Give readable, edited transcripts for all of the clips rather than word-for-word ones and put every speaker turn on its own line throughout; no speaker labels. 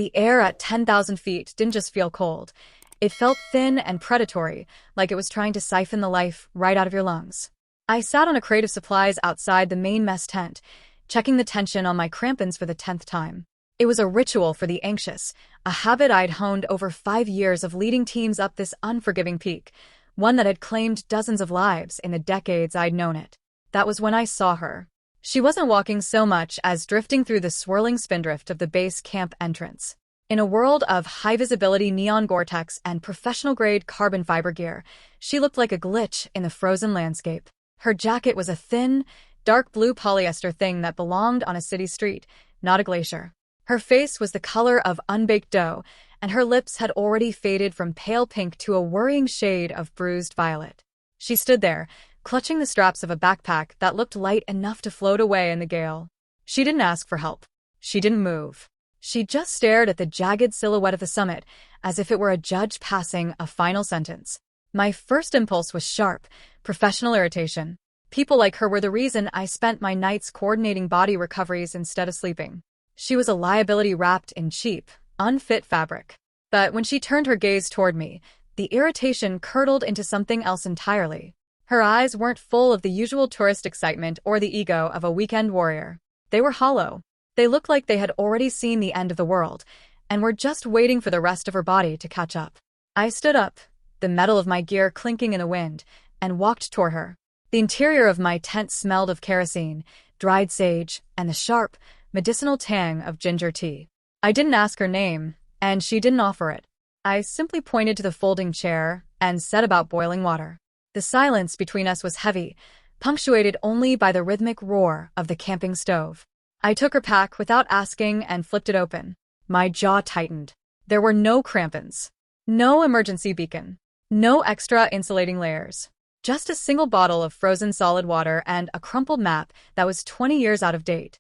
The air at 10,000 feet didn't just feel cold. It felt thin and predatory, like it was trying to siphon the life right out of your lungs. I sat on a crate of supplies outside the main mess tent, checking the tension on my crampons for the 10th time. It was a ritual for the anxious, a habit I'd honed over 5 years of leading teams up this unforgiving peak, one that had claimed dozens of lives in the decades I'd known it. That was when I saw her. She wasn't walking so much as drifting through the swirling spindrift of the base camp entrance. In a world of high-visibility neon Gore-Tex and professional-grade carbon fiber gear, she looked like a glitch in the frozen landscape. Her jacket was a thin, dark blue polyester thing that belonged on a city street, not a glacier. Her face was the color of unbaked dough, and her lips had already faded from pale pink to a worrying shade of bruised violet. She stood there, clutching the straps of a backpack that looked light enough to float away in the gale. She didn't ask for help. She didn't move. She just stared at the jagged silhouette of the summit, as if it were a judge passing a final sentence. My first impulse was sharp, professional irritation. People like her were the reason I spent my nights coordinating body recoveries instead of sleeping. She was a liability wrapped in cheap, unfit fabric. But when she turned her gaze toward me, the irritation curdled into something else entirely. Her eyes weren't full of the usual tourist excitement or the ego of a weekend warrior. They were hollow. They looked like they had already seen the end of the world, and were just waiting for the rest of her body to catch up. I stood up, the metal of my gear clinking in the wind, and walked toward her. The interior of my tent smelled of kerosene, dried sage, and the sharp, medicinal tang of ginger tea. I didn't ask her name, and she didn't offer it. I simply pointed to the folding chair and said about boiling water. The silence between us was heavy, punctuated only by the rhythmic roar of the camping stove. I took her pack without asking and flipped it open. My jaw tightened. There were no crampons, no emergency beacon, no extra insulating layers. Just a single bottle of frozen solid water and a crumpled map that was 20 years out of date.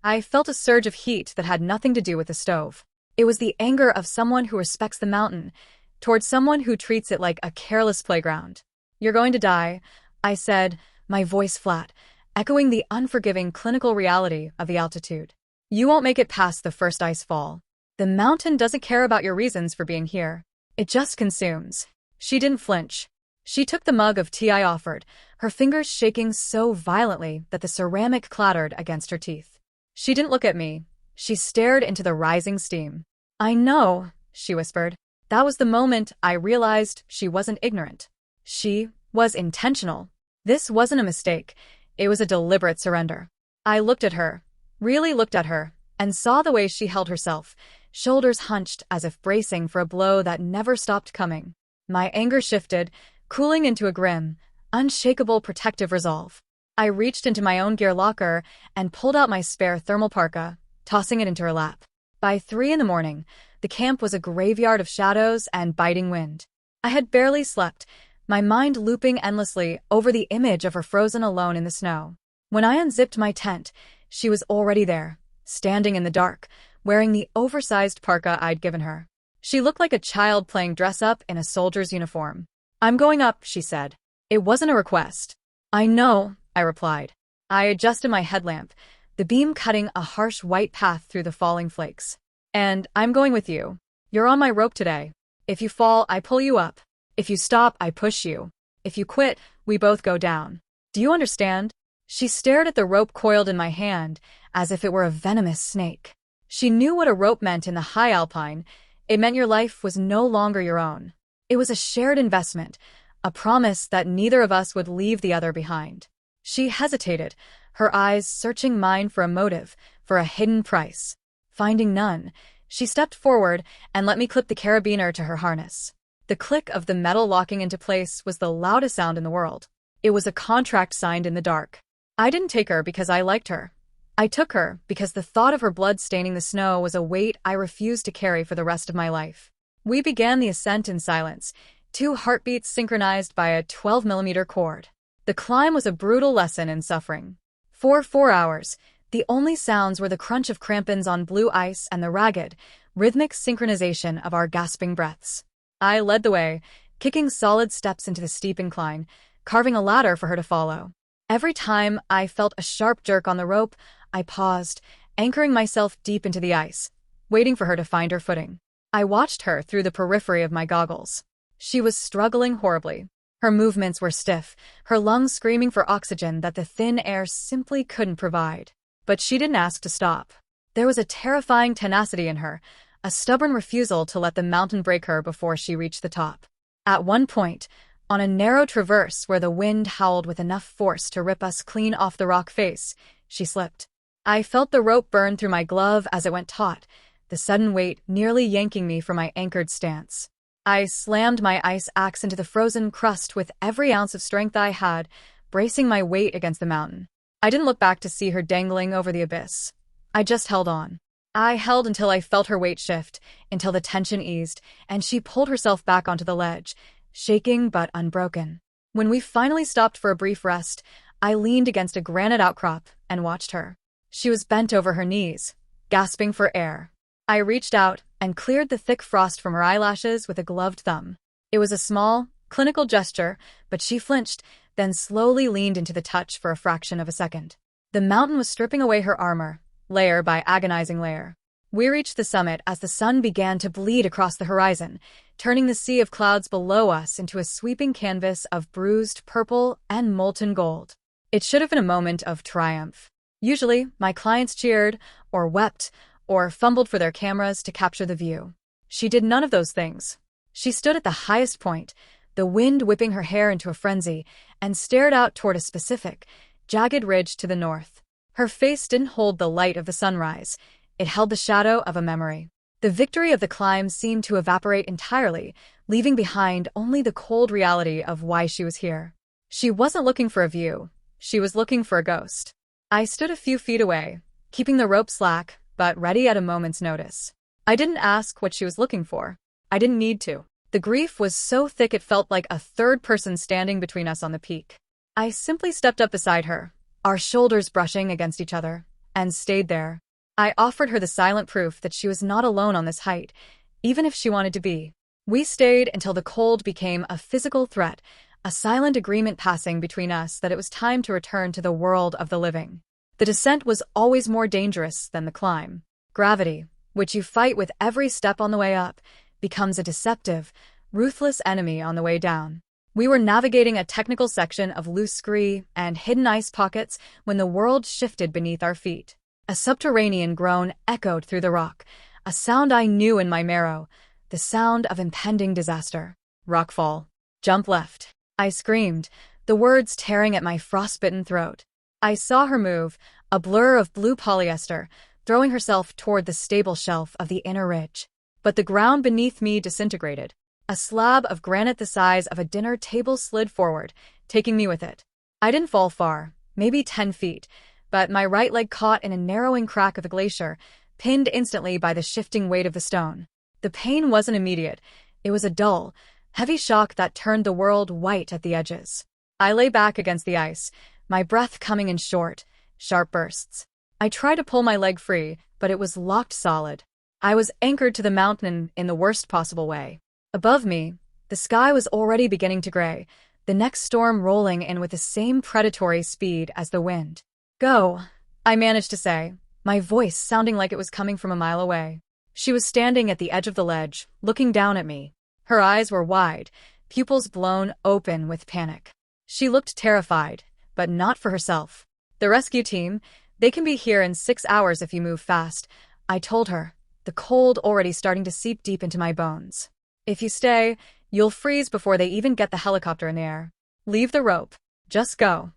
I felt a surge of heat that had nothing to do with the stove. It was the anger of someone who respects the mountain, towards someone who treats it like a careless playground. "You're going to die," I said, my voice flat, echoing the unforgiving clinical reality of the altitude. "You won't make it past the first ice fall. The mountain doesn't care about your reasons for being here. It just consumes." She didn't flinch. She took the mug of tea I offered, her fingers shaking so violently that the ceramic clattered against her teeth. She didn't look at me. She stared into the rising steam. "I know," she whispered. That was the moment I realized she wasn't ignorant. She was intentional. This wasn't a mistake. It was a deliberate surrender. I looked at her, really looked at her, and saw the way she held herself, shoulders hunched as if bracing for a blow that never stopped coming. My anger shifted, cooling into a grim, unshakable protective resolve. I reached into my own gear locker and pulled out my spare thermal parka, tossing it into her lap. By 3 in the morning, the camp was a graveyard of shadows and biting wind. I had barely slept, my mind looping endlessly over the image of her frozen alone in the snow. When I unzipped my tent, she was already there, standing in the dark, wearing the oversized parka I'd given her. She looked like a child playing dress-up in a soldier's uniform. "I'm going up," she said. It wasn't a request. "I know," I replied. I adjusted my headlamp, the beam cutting a harsh white path through the falling flakes. "And I'm going with you. You're on my rope today. If you fall, I pull you up. If you stop, I push you. If you quit, we both go down. Do you understand?" She stared at the rope coiled in my hand, as if it were a venomous snake. She knew what a rope meant in the high alpine. It meant your life was no longer your own. It was a shared investment, a promise that neither of us would leave the other behind. She hesitated, her eyes searching mine for a motive, for a hidden price. Finding none, she stepped forward and let me clip the carabiner to her harness. The click of the metal locking into place was the loudest sound in the world. It was a contract signed in the dark. I didn't take her because I liked her. I took her because the thought of her blood staining the snow was a weight I refused to carry for the rest of my life. We began the ascent in silence, 2 heartbeats synchronized by a 12mm cord. The climb was a brutal lesson in suffering. For 4 hours, the only sounds were the crunch of crampons on blue ice and the ragged, rhythmic synchronization of our gasping breaths. I led the way, kicking solid steps into the steep incline, carving a ladder for her to follow. Every time I felt a sharp jerk on the rope, I paused, anchoring myself deep into the ice. waiting for her to find her footing. I watched her through the periphery of my goggles. She was struggling horribly. Her movements were stiff, her lungs screaming for oxygen that the thin air simply couldn't provide. But she didn't ask to stop. There was a terrifying tenacity in her, a stubborn refusal to let the mountain break her before she reached the top. At one point, on a narrow traverse where the wind howled with enough force to rip us clean off the rock face, she slipped. I felt the rope burn through my glove as it went taut, the sudden weight nearly yanking me from my anchored stance. I slammed my ice axe into the frozen crust with every ounce of strength I had, bracing my weight against the mountain. I didn't look back to see her dangling over the abyss. I just held on. I held until I felt her weight shift, until the tension eased, and she pulled herself back onto the ledge, shaking but unbroken. When we finally stopped for a brief rest, I leaned against a granite outcrop and watched her. She was bent over her knees, gasping for air. I reached out and cleared the thick frost from her eyelashes with a gloved thumb. It was a small, clinical gesture, but she flinched, then slowly leaned into the touch for a fraction of a second. The mountain was stripping away her armor, layer by agonizing layer. We reached the summit as the sun began to bleed across the horizon, turning the sea of clouds below us into a sweeping canvas of bruised purple and molten gold. It should have been a moment of triumph. Usually, my clients cheered, or wept, or fumbled for their cameras to capture the view. She did none of those things. She stood at the highest point, the wind whipping her hair into a frenzy, and stared out toward a specific, jagged ridge to the north. Her face didn't hold the light of the sunrise. It held the shadow of a memory. The victory of the climb seemed to evaporate entirely, leaving behind only the cold reality of why she was here. She wasn't looking for a view. She was looking for a ghost. I stood a few feet away, keeping the rope slack, but ready at a moment's notice. I didn't ask what she was looking for. I didn't need to. The grief was so thick it felt like a third person standing between us on the peak. I simply stepped up beside her, our shoulders brushing against each other, and stayed there. I offered her the silent proof that she was not alone on this height, even if she wanted to be. We stayed until the cold became a physical threat, a silent agreement passing between us that it was time to return to the world of the living. The descent was always more dangerous than the climb. Gravity, which you fight with every step on the way up, becomes a deceptive, ruthless enemy on the way down. We were navigating a technical section of loose scree and hidden ice pockets when the world shifted beneath our feet. A subterranean groan echoed through the rock, a sound I knew in my marrow, the sound of impending disaster. Rockfall. Jump left. I screamed, the words tearing at my frostbitten throat. I saw her move, a blur of blue polyester, throwing herself toward the stable shelf of the inner ridge. But the ground beneath me disintegrated. A slab of granite the size of a dinner table slid forward, taking me with it. I didn't fall far, maybe 10 feet, but my right leg caught in a narrowing crack of the glacier, pinned instantly by the shifting weight of the stone. The pain wasn't immediate. It was a dull, heavy shock that turned the world white at the edges. I lay back against the ice, my breath coming in short, sharp bursts. I tried to pull my leg free, but it was locked solid. I was anchored to the mountain in the worst possible way. Above me, the sky was already beginning to gray, the next storm rolling in with the same predatory speed as the wind. Go, I managed to say, my voice sounding like it was coming from a mile away. She was standing at the edge of the ledge, looking down at me. Her eyes were wide, pupils blown open with panic. She looked terrified, but not for herself. The rescue team, they can be here in 6 hours if you move fast, I told her, the cold already starting to seep deep into my bones. If you stay, you'll freeze before they even get the helicopter in the air. Leave the rope. Just go.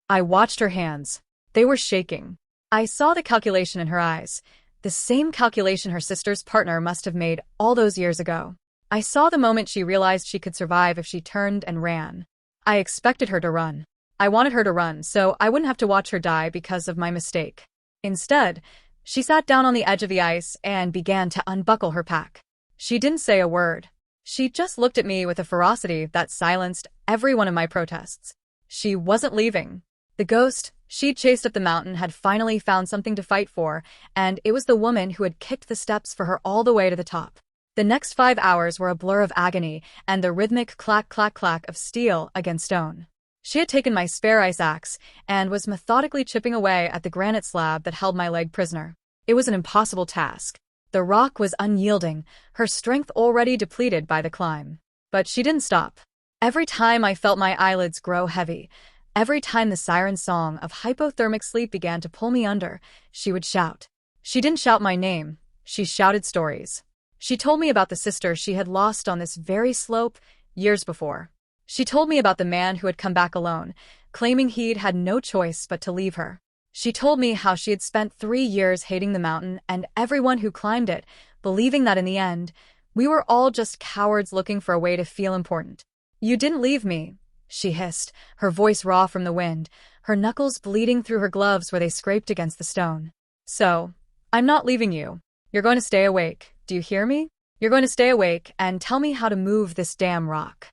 I watched her hands. They were shaking. I saw the calculation in her eyes, the same calculation her sister's partner must have made all those years ago. I saw the moment she realized she could survive if she turned and ran. I expected her to run. I wanted her to run so I wouldn't have to watch her die because of my mistake. Instead, she sat down on the edge of the ice and began to unbuckle her pack. She didn't say a word. She just looked at me with a ferocity that silenced every one of my protests. She wasn't leaving. The ghost she'd chased up the mountain had finally found something to fight for, and it was the woman who had kicked the steps for her all the way to the top. The next 5 hours were a blur of agony and the rhythmic clack-clack-clack of steel against stone. She had taken my spare ice axe and was methodically chipping away at the granite slab that held my leg prisoner. It was an impossible task. The rock was unyielding, her strength already depleted by the climb. But she didn't stop. Every time I felt my eyelids grow heavy, every time the siren song of hypothermic sleep began to pull me under, she would shout. She didn't shout my name, she shouted stories. She told me about the sister she had lost on this very slope years before. She told me about the man who had come back alone, claiming he'd had no choice but to leave her. She told me how she had spent 3 years hating the mountain and everyone who climbed it, believing that in the end, we were all just cowards looking for a way to feel important. "You didn't leave me," she hissed, her voice raw from the wind, her knuckles bleeding through her gloves where they scraped against the stone. "So, I'm not leaving you. You're going to stay awake. Do you hear me? You're going to stay awake and tell me how to move this damn rock."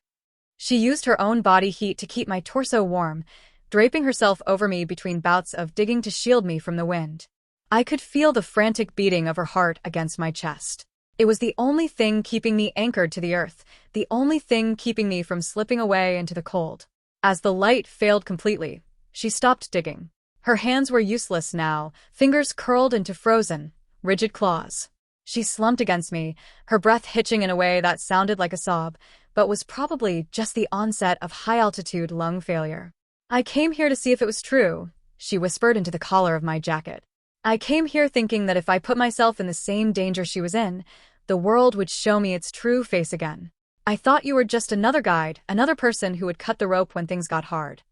She used her own body heat to keep my torso warm, draping herself over me between bouts of digging to shield me from the wind. I could feel the frantic beating of her heart against my chest. It was the only thing keeping me anchored to the earth, the only thing keeping me from slipping away into the cold. As the light failed completely, she stopped digging. Her hands were useless now, fingers curled into frozen, rigid claws. She slumped against me, her breath hitching in a way that sounded like a sob, but was probably just the onset of high-altitude lung failure. "I came here to see if it was true," she whispered into the collar of my jacket. "I came here thinking that if I put myself in the same danger she was in, the world would show me its true face again. I thought you were just another guide, another person who would cut the rope when things got hard."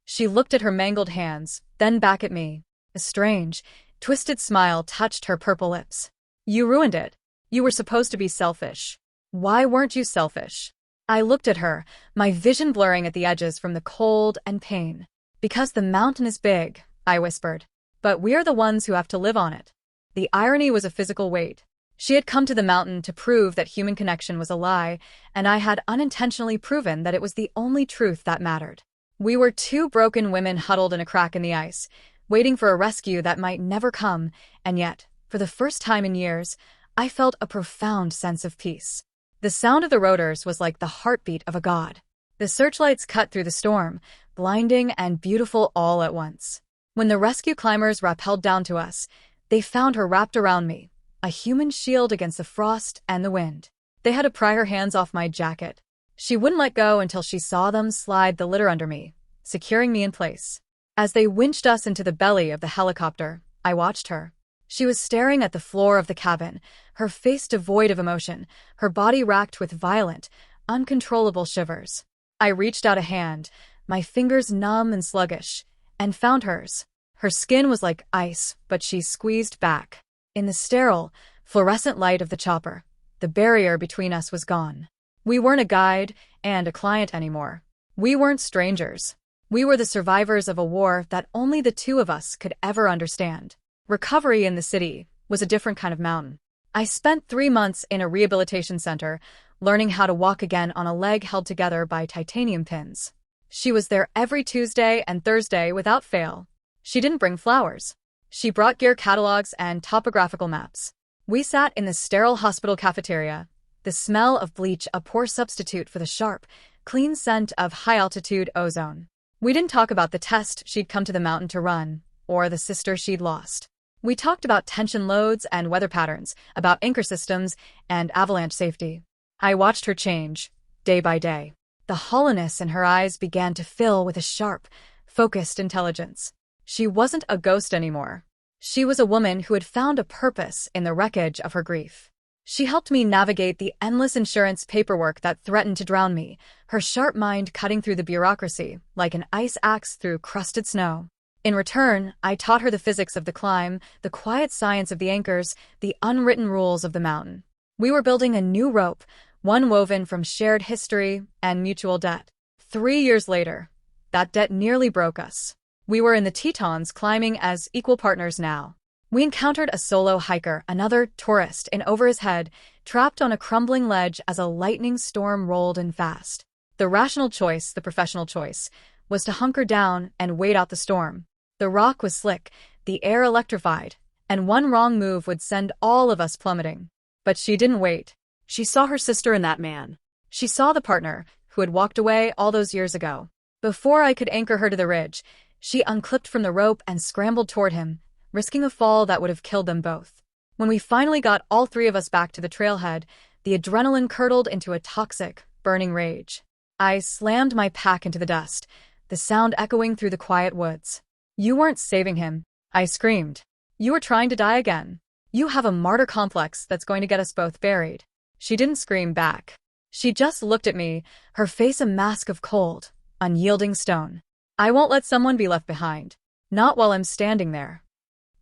She looked at her mangled hands, then back at me. A strange, twisted smile touched her purple lips. "You ruined it. You were supposed to be selfish. Why weren't you selfish?" I looked at her, my vision blurring at the edges from the cold and pain. "Because the mountain is big," I whispered. "But we're the ones who have to live on it." The irony was a physical weight. She had come to the mountain to prove that human connection was a lie, and I had unintentionally proven that it was the only truth that mattered. We were 2 broken women huddled in a crack in the ice, waiting for a rescue that might never come, and yet, for the first time in years, I felt a profound sense of peace. The sound of the rotors was like the heartbeat of a god. The searchlights cut through the storm, blinding and beautiful all at once. When the rescue climbers rappelled down to us, they found her wrapped around me, a human shield against the frost and the wind. They had to pry her hands off my jacket. She wouldn't let go until she saw them slide the litter under me, securing me in place. As they winched us into the belly of the helicopter, I watched her. She was staring at the floor of the cabin, her face devoid of emotion, her body racked with violent, uncontrollable shivers. I reached out a hand, my fingers numb and sluggish, and found hers. Her skin was like ice, but she squeezed back. In the sterile, fluorescent light of the chopper, the barrier between us was gone. We weren't a guide and a client anymore. We weren't strangers. We were the survivors of a war that only the 2 of us could ever understand. Recovery in the city was a different kind of mountain. I spent 3 months in a rehabilitation center, learning how to walk again on a leg held together by titanium pins. She was there every Tuesday and Thursday without fail. She didn't bring flowers. She brought gear catalogs and topographical maps. We sat in the sterile hospital cafeteria, the smell of bleach a poor substitute for the sharp, clean scent of high-altitude ozone. We didn't talk about the test she'd come to the mountain to run, or the sister she'd lost. We talked about tension loads and weather patterns, about anchor systems and avalanche safety. I watched her change, day by day. The hollowness in her eyes began to fill with a sharp, focused intelligence. She wasn't a ghost anymore. She was a woman who had found a purpose in the wreckage of her grief. She helped me navigate the endless insurance paperwork that threatened to drown me, her sharp mind cutting through the bureaucracy like an ice axe through crusted snow. In return, I taught her the physics of the climb, the quiet science of the anchors, the unwritten rules of the mountain. We were building a new rope, one woven from shared history and mutual debt. 3 years later, that debt nearly broke us. We were in the Tetons climbing as equal partners now. We encountered a solo hiker, another tourist, in over his head, trapped on a crumbling ledge as a lightning storm rolled in fast. The rational choice, the professional choice, was to hunker down and wait out the storm. The rock was slick, the air electrified, and one wrong move would send all of us plummeting. But she didn't wait. She saw her sister in that man. She saw the partner who had walked away all those years ago. Before I could anchor her to the ridge, she unclipped from the rope and scrambled toward him, risking a fall that would have killed them both. When we finally got all three of us back to the trailhead, the adrenaline curdled into a toxic, burning rage. I slammed my pack into the dust, the sound echoing through the quiet woods. "You weren't saving him," I screamed. "You were trying to die again. You have a martyr complex that's going to get us both buried." She didn't scream back. She just looked at me, her face a mask of cold, unyielding stone. "I won't let someone be left behind. Not while I'm standing there."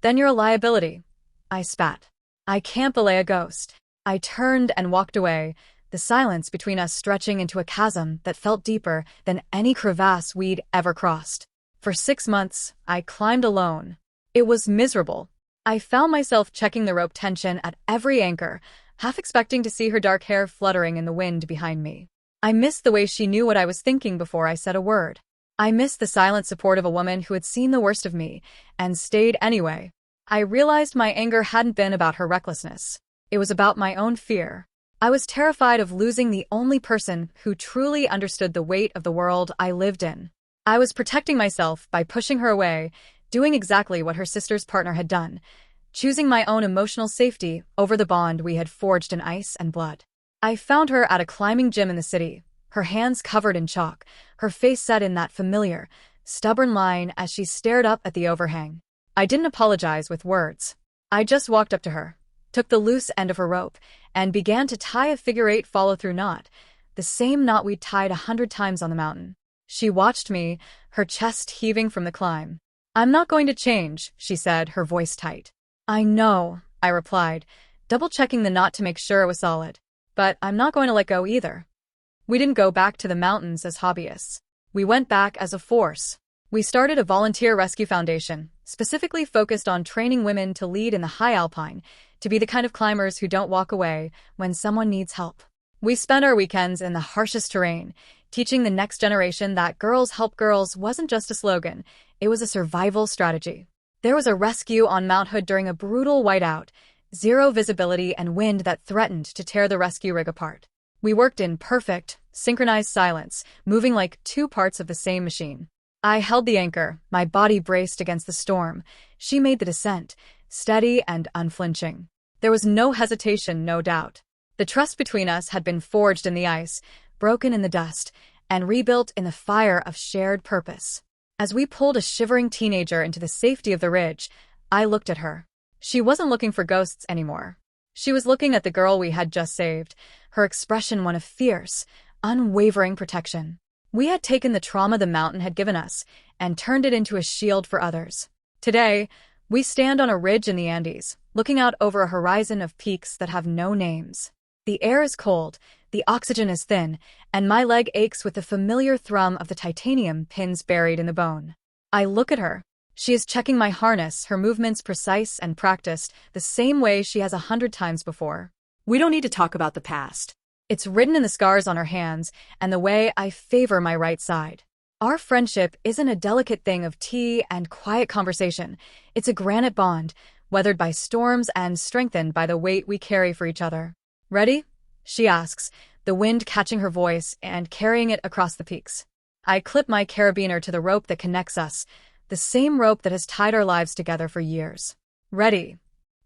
"Then you're a liability," I spat. "I can't belay a ghost." I turned and walked away, the silence between us stretching into a chasm that felt deeper than any crevasse we'd ever crossed. For 6 months, I climbed alone. It was miserable. I found myself checking the rope tension at every anchor, half expecting to see her dark hair fluttering in the wind behind me. I missed the way she knew what I was thinking before I said a word. I missed the silent support of a woman who had seen the worst of me and stayed anyway. I realized my anger hadn't been about her recklessness. It was about my own fear. I was terrified of losing the only person who truly understood the weight of the world I lived in. I was protecting myself by pushing her away, doing exactly what her sister's partner had done, choosing my own emotional safety over the bond we had forged in ice and blood. I found her at a climbing gym in the city, her hands covered in chalk, her face set in that familiar, stubborn line as she stared up at the overhang. I didn't apologize with words. I just walked up to her, took the loose end of her rope, and began to tie a figure-8 follow-through knot, the same knot we'd tied 100 times on the mountain. She watched me, her chest heaving from the climb. "I'm not going to change," she said, her voice tight. "I know," I replied, double-checking the knot to make sure it was solid. "But I'm not going to let go either." We didn't go back to the mountains as hobbyists. We went back as a force. We started a volunteer rescue foundation, specifically focused on training women to lead in the high alpine, to be the kind of climbers who don't walk away when someone needs help. We spent our weekends in the harshest terrain, teaching the next generation that girls help girls wasn't just a slogan, it was a survival strategy. There was a rescue on Mount Hood during a brutal whiteout, zero visibility and wind that threatened to tear the rescue rig apart. We worked in perfect, synchronized silence, moving like two parts of the same machine. I held the anchor, my body braced against the storm. She made the descent, steady and unflinching. There was no hesitation, no doubt. The trust between us had been forged in the ice, broken in the dust, and rebuilt in the fire of shared purpose. As we pulled a shivering teenager into the safety of the ridge, I looked at her. She wasn't looking for ghosts anymore. She was looking at the girl we had just saved, her expression one of fierce, unwavering protection. We had taken the trauma the mountain had given us and turned it into a shield for others. Today, we stand on a ridge in the Andes, looking out over a horizon of peaks that have no names. The air is cold, the oxygen is thin, and my leg aches with the familiar thrum of the titanium pins buried in the bone. I look at her. She is checking my harness, her movements precise and practiced, the same way she has 100 times before. We don't need to talk about the past. It's written in the scars on her hands and the way I favor my right side. Our friendship isn't a delicate thing of tea and quiet conversation. It's a granite bond, weathered by storms and strengthened by the weight we carry for each other. "Ready?" she asks, the wind catching her voice and carrying it across the peaks. I clip my carabiner to the rope that connects us, the same rope that has tied our lives together for years. "Ready."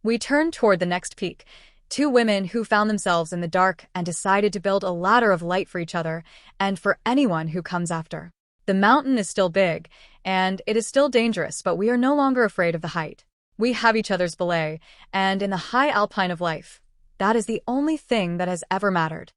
We turn toward the next peak, two women who found themselves in the dark and decided to build a ladder of light for each other and for anyone who comes after. The mountain is still big, and it is still dangerous, but we are no longer afraid of the height. We have each other's belay, and in the high alpine of life, that is the only thing that has ever mattered.